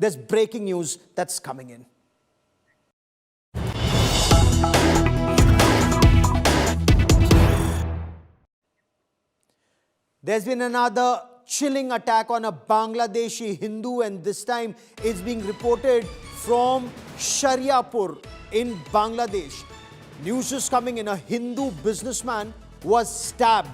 there's breaking news that's coming in. There's been another chilling attack on a Bangladeshi Hindu, and this time it's being reported from Shariatpur in Bangladesh. News is coming in. A Hindu businessman was stabbed,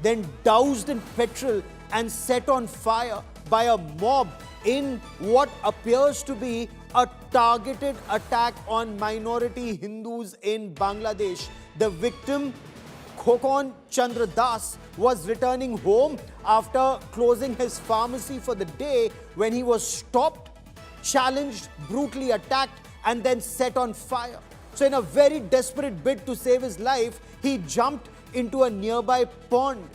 then doused in petrol and set on fire by a mob in what appears to be a targeted attack on minority Hindus in Bangladesh. The victim, Khokon Chandra, was returning home after closing his pharmacy for the day when he was stopped, challenged, brutally attacked, and then set on fire. So in a very desperate bid to save his life, he jumped into a nearby pond.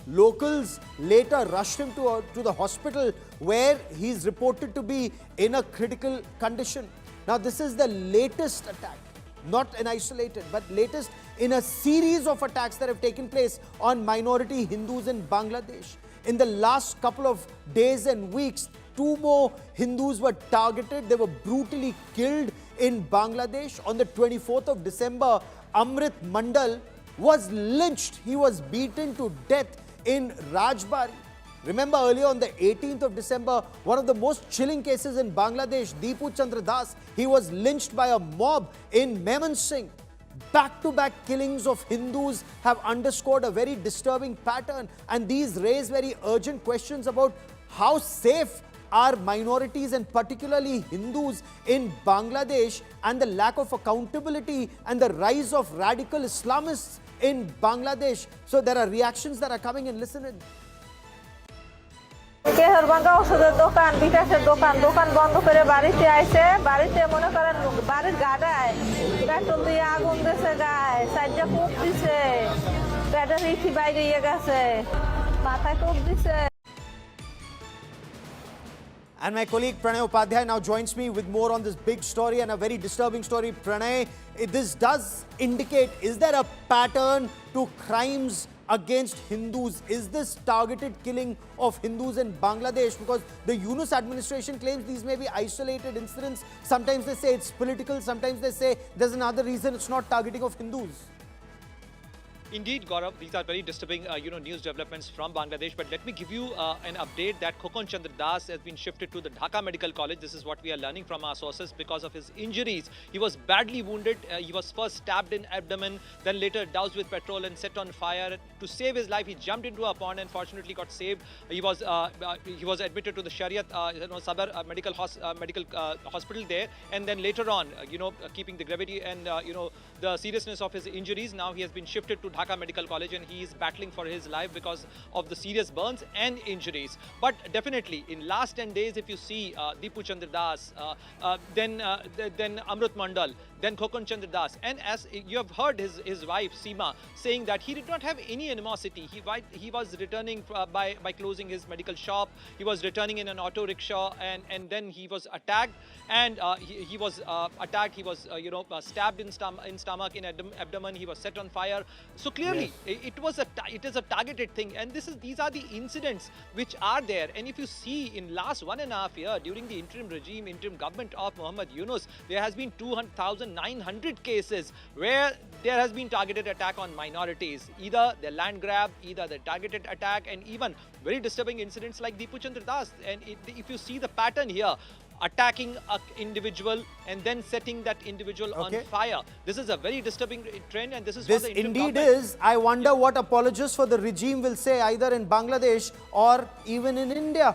Locals later rushed him to the hospital, where he's reported to be in a critical condition. Now, this is the latest attack, not an isolated, but latest in a series of attacks that have taken place on minority Hindus in Bangladesh. In the last couple of days and weeks, 2 more Hindus were targeted. They were brutally killed in Bangladesh. On the 24th of December, Amrit Mandal was lynched. He was beaten to death in Rajbari. Remember, earlier on the 18th of December, one of the most chilling cases in Bangladesh, Deepu Chandra, he was lynched by a mob in Mymensingh. Back-to-back killings of Hindus have underscored a very disturbing pattern, and these raise very urgent questions about how safe are minorities, and particularly Hindus, in Bangladesh, and the lack of accountability and the rise of radical Islamists in Bangladesh. So there are reactions that are coming in. Listen in. কেহরবাঙ্গা ওষুধের দোকান, বিকাশের দোকান বন্ধ করে বাড়িতে আইছে। বাড়িতে মনে করেন বাড়ির গাড়ায় পেট্রোল দিয়ে আগুন দিছে, গায়ে সাইডে কোপ দিছে, পেটের ইঠি বাইরে গেছে, মাথায় কোপ দিছে। And my colleague Pranay Upadhyay now joins me with more on this big story, and a very disturbing story. Pranay, this does indicate, is there a pattern to crimes against Hindus? Is this targeted killing of Hindus in Bangladesh? Because the Yunus administration claims these may be isolated incidents. Sometimes they say it's political, sometimes they say there's another reason it's not targeting of Hindus. Indeed, Gaurav, these are very disturbing, news developments from Bangladesh. But let me give you an update that Khokon Chandra has been shifted to the Dhaka Medical College. This is what we are learning from our sources because of his injuries. He was badly wounded. He was first stabbed in abdomen, then later doused with petrol and set on fire. To save his life, he jumped into a pond and fortunately got saved. He was admitted to the Sabar medical hospital there, and then later on, keeping the gravity and the seriousness of his injuries, now he has been shifted to Dhaka Medical College, and he is battling for his life because of the serious burns and injuries. But definitely, in last 10 days, if you see Deepu Chandra, then Amrit Mandal, then Khokon Chandra, and as you have heard his wife Seema saying that he did not have any animosity. He was returning by closing his medical shop. He was returning in an auto rickshaw, and then he was attacked, and he was attacked. He was stabbed in stomach, in abdomen. He was set on fire. So clearly, yes, it is a targeted thing, and these are the incidents which are there. And if you see in last 1.5 years during the interim government of Muhammad Yunus, there has been 2,900 cases where there has been targeted attack on minorities, either the land grab, either the targeted attack, and even very disturbing incidents like Deepu Chandra. And if you see the pattern here, attacking an individual and then setting that individual on fire. This is a very disturbing trend, and this is what the interim indeed government is. I wonder what apologists for the regime will say, either in Bangladesh or even in India.